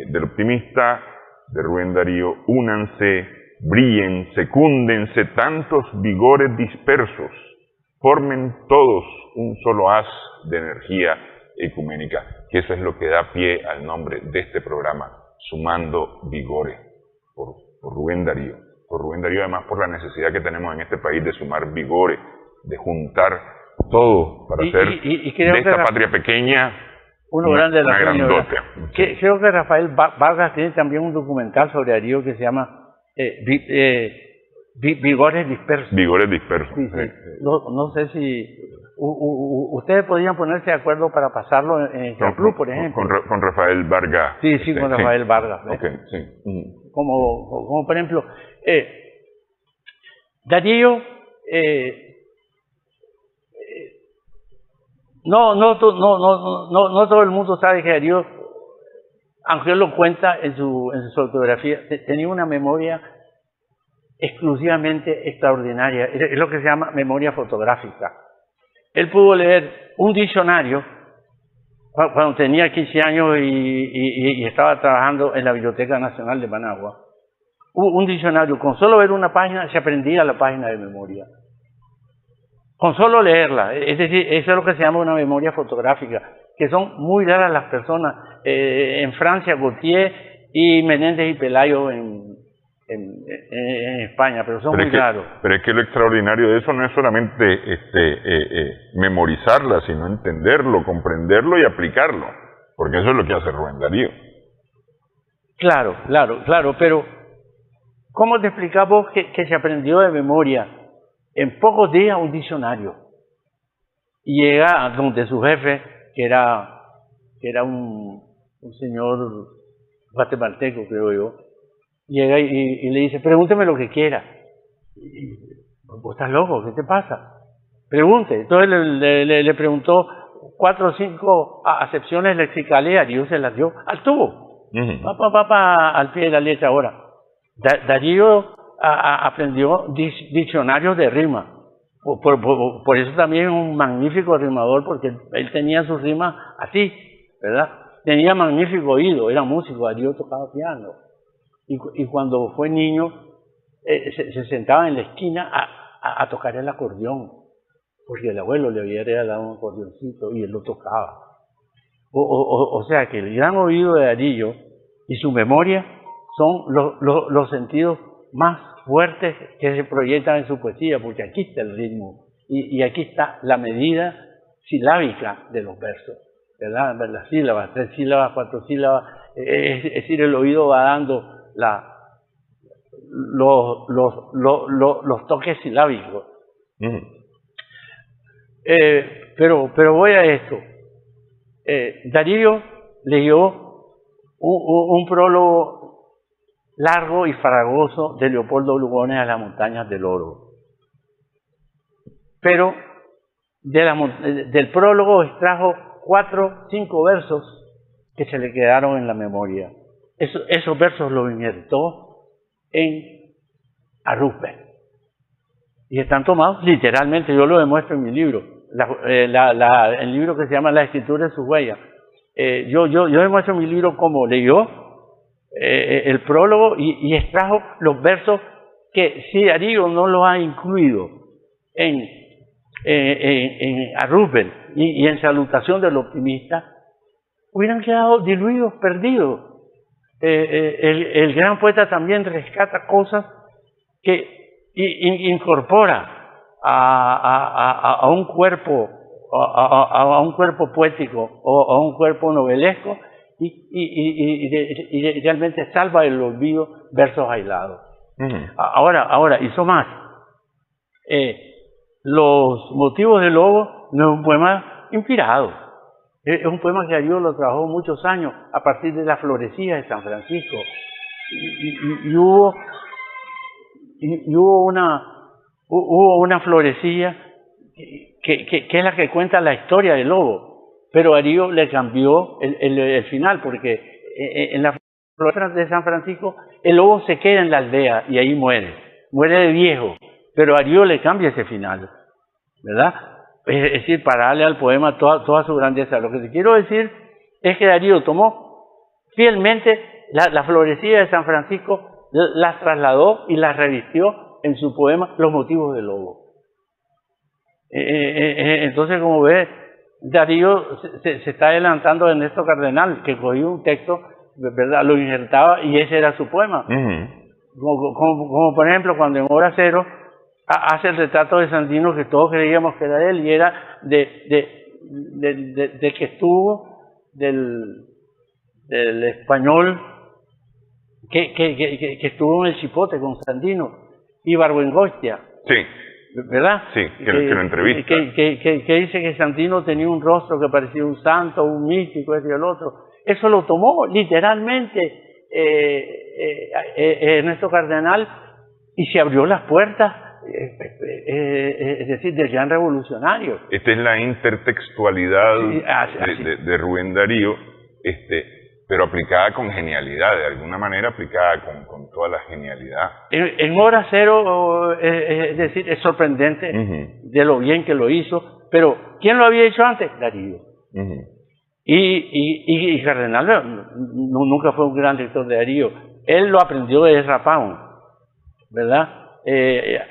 Speaker 1: del optimista, de Rubén Darío. Únanse, brillen, secúndense tantos vigores dispersos, formen todos un solo haz de energía ecuménica, que eso es lo que da pie al nombre de este programa, Sumando Vigores. por Rubén Darío. Por Rubén Darío, además, por la necesidad que tenemos en este país de sumar vigores, de juntar todo para hacer de esta patria pequeña una grandota.
Speaker 2: Creo que Rafael Vargas tiene también un documental sobre Darío que se llama Vigores Dispersos.
Speaker 1: Vigores Dispersos.
Speaker 2: Sí, sí. No sé si ustedes podrían ponerse de acuerdo para pasarlo en el club, por ejemplo.
Speaker 1: Con Rafael Vargas.
Speaker 2: Sí, sí, con Rafael Vargas.
Speaker 1: Okay, sí.
Speaker 2: Como por ejemplo, Darío, no todo el mundo sabe que Darío, aunque él lo cuenta en su autobiografía, tenía una memoria exclusivamente extraordinaria. Es lo que se llama memoria fotográfica. Él pudo leer un diccionario cuando tenía 15 años y estaba trabajando en la Biblioteca Nacional de Managua. Un diccionario, con solo ver una página, se aprendía la página de memoria. Con solo leerla. Es decir, eso es lo que se llama una memoria fotográfica, que son muy raras las personas. En Francia, Gautier y Menéndez y Pelayo en España, pero son muy raros.
Speaker 1: Pero es que lo extraordinario de eso no es solamente memorizarla, sino entenderlo, comprenderlo y aplicarlo, porque eso es lo que hace Rubén Darío.
Speaker 2: Claro, pero ¿cómo te explicas vos que se aprendió de memoria en pocos días un diccionario? Y llega donde su jefe, que era un señor guatemalteco, creo yo, llega y le dice, pregúnteme lo que quiera. ¿Vos estás loco? ¿Qué te pasa? Pregunte. Entonces le preguntó 4 o 5 acepciones lexicales y Darío se las dio al tubo. Al pie de la letra ahora. Darío aprendió diccionarios de rima. Por eso también es un magnífico rimador, porque él tenía sus rimas así, ¿verdad? Tenía magnífico oído, era músico, Darío tocaba piano. Y cuando fue niño, se sentaba en la esquina a tocar el acordeón, porque el abuelo le había regalado un acordeoncito y él lo tocaba. O sea que el gran oído de Darío y su memoria son los sentidos más fuertes que se proyectan en su poesía, porque aquí está el ritmo y aquí está la medida silábica de los versos, ¿verdad? Las sílabas, 3 sílabas, 4 sílabas, es decir, el oído va dando los toques silábicos. Pero voy a esto. Darío leyó un prólogo largo y farragoso de Leopoldo Lugones a las montañas del oro. Pero del prólogo extrajo 4 o 5 versos que se le quedaron en la memoria. Esos versos los injertó en Arrufberg. Y están tomados literalmente, yo lo demuestro en mi libro, el libro que se llama La escritura de sus huellas. Yo demuestro en mi libro cómo leyó el prólogo y extrajo los versos que si Darío no los ha incluido en Arrufberg y en Salutación del Optimista, hubieran quedado diluidos, perdidos. El gran poeta también rescata cosas que incorpora a un cuerpo poético o a un cuerpo novelesco y realmente salva del olvido versos aislados. Ahora hizo más. Los motivos del lobo no es un poema inspirado. Es un poema que Darío lo trabajó muchos años a partir de la florecía de San Francisco. Y hubo una florecía que es la que cuenta la historia del lobo. Pero Darío le cambió el final, porque en la florecía de San Francisco el lobo se queda en la aldea y ahí muere de viejo. Pero Darío le cambia ese final, ¿verdad? Es decir, para darle al poema toda su grandeza. Lo que te quiero decir es que Darío tomó fielmente la florecía de San Francisco, las trasladó y las revistió en su poema Los motivos del lobo. Entonces, como ves, Darío se está adelantando de Ernesto Cardenal, que cogió un texto, ¿verdad?, lo injertaba y ese era su poema. Como por ejemplo cuando en Hora Cero hace el retrato de Sandino, que todos creíamos que era él, y era de que estuvo del español que estuvo en el Chipote con Sandino y Barbuengostia.
Speaker 1: Sí.
Speaker 2: ¿Verdad?
Speaker 1: Sí, que lo entrevista.
Speaker 2: Que dice que Sandino tenía un rostro que parecía un santo, un místico, ese y el otro. Eso lo tomó literalmente Ernesto Cardenal y se abrió las puertas, es decir, del gran revolucionario.
Speaker 1: Esta es la intertextualidad
Speaker 2: Sí, así.
Speaker 1: de Rubén Darío, pero aplicada con genialidad, de alguna manera aplicada con toda la genialidad.
Speaker 2: En Hora Cero, es decir, es sorprendente de lo bien que lo hizo, pero ¿quién lo había hecho antes? Darío. Y Cardenal nunca fue un gran lector de Darío. Él lo aprendió de Ezra Pound, ¿verdad?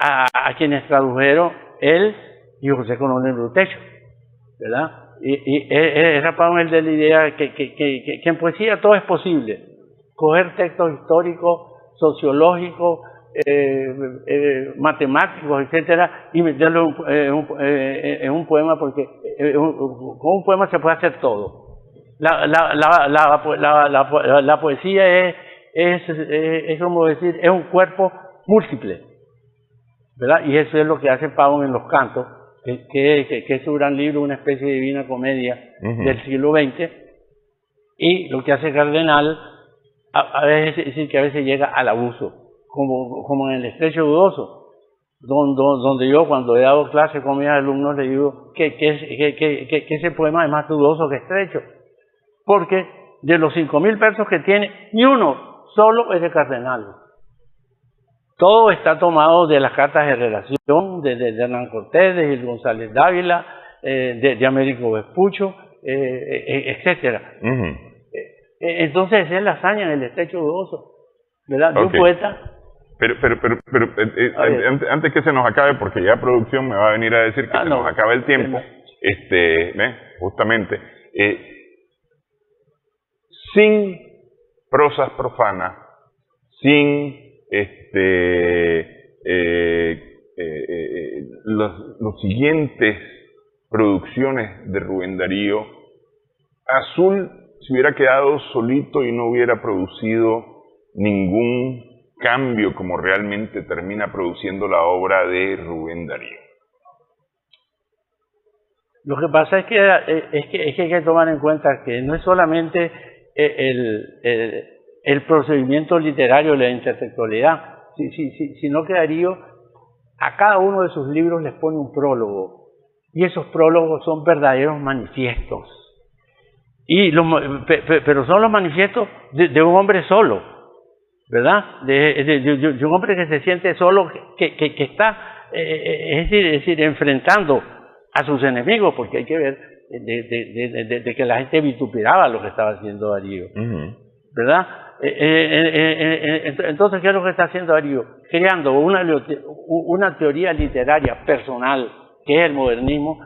Speaker 2: A quienes tradujeron él y José Coronel Brutecho, ¿verdad? Y Ezra Pound es de la idea que en poesía todo es posible. Coger textos históricos, sociológicos, matemáticos, etcétera, y meterlo en un poema, porque con un poema se puede hacer todo. La poesía es como decir, es un cuerpo múltiple, ¿verdad? Y eso es lo que hace Pavón en Los Cantos, que es su gran libro, una especie de divina comedia del siglo XX, y lo que hace Cardenal a veces, es decir, que a veces llega al abuso, como en El Estrecho Dudoso, donde yo cuando he dado clase con mis alumnos les digo que ese poema es más dudoso que estrecho, porque de los 5.000 versos que tiene, ni uno solo es de Cardenal. Todo está tomado de las cartas de relación de Hernán Cortés, de Gil González Dávila, de Américo Vespucho, etcétera. Entonces es la hazaña en El Estrecho Dudoso, ¿verdad? De un poeta.
Speaker 1: Pero antes que se nos acabe, porque ya producción me va a venir a decir que nos acaba el tiempo, justamente, sin prosas profanas, sin los siguientes producciones de Rubén Darío, Azul se hubiera quedado solito y no hubiera producido ningún cambio como realmente termina produciendo la obra de Rubén Darío.
Speaker 2: Lo que pasa es que hay que tomar en cuenta que no es solamente el procedimiento literario, la intertextualidad, sino que Darío a cada uno de sus libros les pone un prólogo, y esos prólogos son verdaderos manifiestos, pero son los manifiestos de un hombre solo, ¿verdad? De un hombre que se siente solo, que está, es decir, enfrentando a sus enemigos, porque hay que ver de que la gente vituperaba lo que estaba haciendo Darío, ¿verdad? Entonces, ¿qué es lo que está haciendo Darío? Creando una teoría literaria personal, que es el modernismo,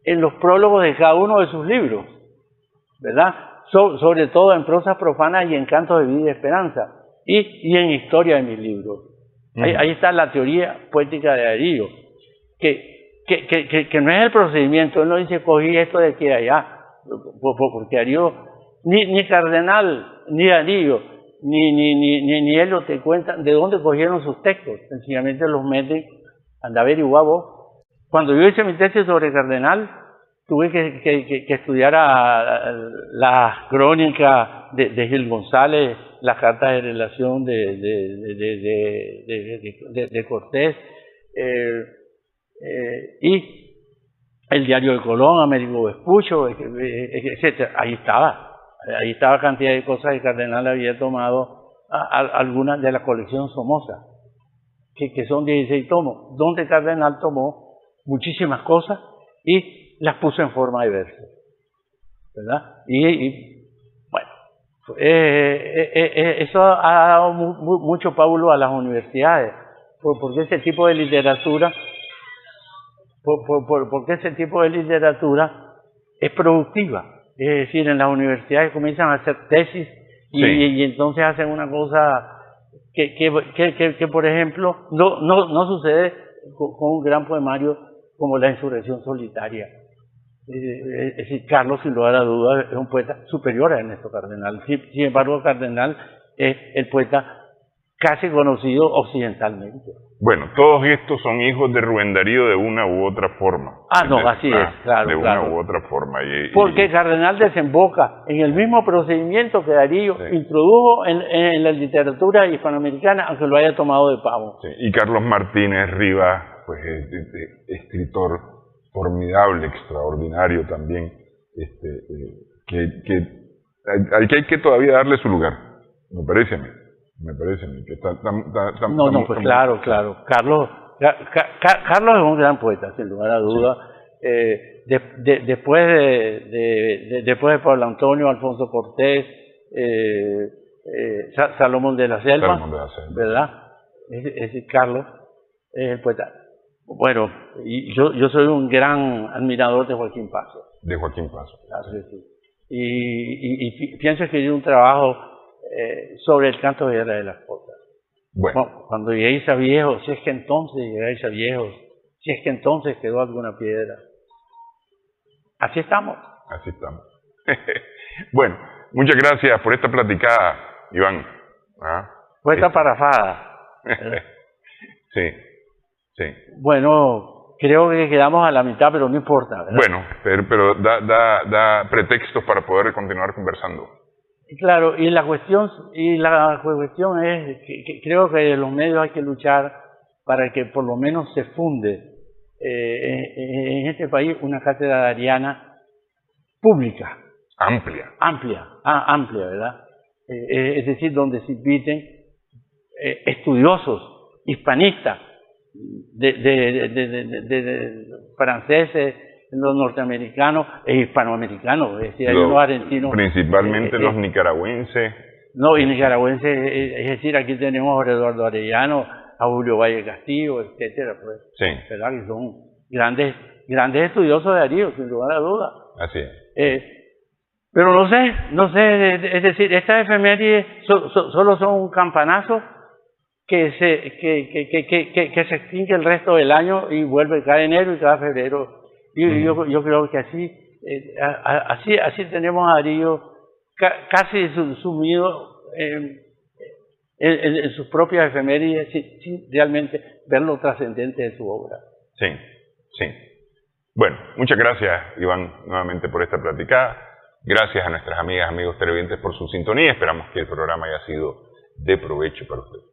Speaker 2: en los prólogos de cada uno de sus libros, ¿verdad? Sobre todo en prosas profanas y en cantos de vida y de esperanza, y en historia de mis libros. Ahí está la teoría poética de Darío, que no es el procedimiento. Él no dice cogí esto de aquí y allá, porque Darío, ni Cardenal, ni Darío, ni él te cuentan de dónde cogieron sus textos, sencillamente los meten, anda a averiguar vos. Cuando yo hice mi tesis sobre Cardenal, tuve que estudiar la crónica de Gil González, las cartas de relación de Cortés, y el diario de Colón, Américo Vespucho, etc. Ahí estaba cantidad de cosas que Cardenal había tomado, algunas de la colección Somoza, que son 16 tomos, donde Cardenal tomó muchísimas cosas y las puso en forma de verso, ¿verdad? Bueno, eso ha dado mucho pábulo a las universidades, porque ese tipo de literatura porque ese tipo de literatura es productiva. Es decir, en las universidades comienzan a hacer tesis y entonces hacen una cosa que por ejemplo, no sucede con un gran poemario como La insurrección solitaria. Es decir, Carlos, sin lugar a dudas, es un poeta superior a Ernesto Cardenal. Sin embargo, Cardenal es el poeta casi conocido occidentalmente.
Speaker 1: Bueno, todos estos son hijos de Rubén Darío de una u otra forma.
Speaker 2: Así es, claro.
Speaker 1: De una u otra forma.
Speaker 2: Porque Cardenal desemboca en el mismo procedimiento que Darío introdujo en la literatura hispanoamericana, aunque lo haya tomado de pavo.
Speaker 1: Sí, y Carlos Martínez Rivas, pues escritor formidable, extraordinario también, que hay que todavía darle su lugar, me parece a mí, que está
Speaker 2: pues claro. Carlos es un gran poeta, sin lugar a duda. Sí. Después de Pablo Antonio, Alfonso Cortés, Salomón de la Selva, ¿verdad? Carlos es el poeta. Bueno, y yo soy un gran admirador de Joaquín Paso.
Speaker 1: De Joaquín Paso.
Speaker 2: Claro que sí. Y pienso escribir un trabajo sobre el canto de guerra de las cosas. Bueno, cuando lleguéis a viejos, si es que entonces llegáis a viejos, si es que entonces quedó alguna piedra. Así estamos.
Speaker 1: Así estamos. Bueno, muchas gracias por esta platicada, Iván.
Speaker 2: Por esta parafada.
Speaker 1: Sí.
Speaker 2: Bueno, creo que quedamos a la mitad, pero no importa, ¿verdad?
Speaker 1: Bueno, pero da pretextos para poder continuar conversando.
Speaker 2: Claro, y la cuestión es que creo que los medios hay que luchar para que por lo menos se funde en este país una cátedra dariana pública. Amplia, ¿verdad? Es decir, donde se inviten estudiosos, hispanistas, de franceses, los norteamericanos e hispanoamericanos, es decir, hay unos argentinos.
Speaker 1: Principalmente los nicaragüenses.
Speaker 2: No, y nicaragüenses, es decir, aquí tenemos a Eduardo Arellano, a Julio Valle Castillo, etcétera, pues,
Speaker 1: sí.
Speaker 2: ¿verdad? Que son grandes estudiosos de Darío, sin lugar a dudas.
Speaker 1: Así es.
Speaker 2: Pero no sé, es decir, estas efemérides solo son un campanazo que se extingue el resto del año y vuelve cada enero y cada febrero. Y yo creo que así tenemos a Darío casi sumido en sus propias efemérides sin realmente ver lo trascendente de su obra.
Speaker 1: Sí. Bueno, muchas gracias, Iván, nuevamente por esta platicada. Gracias a nuestras amigas, amigos televidentes por su sintonía. Esperamos que el programa haya sido de provecho para ustedes.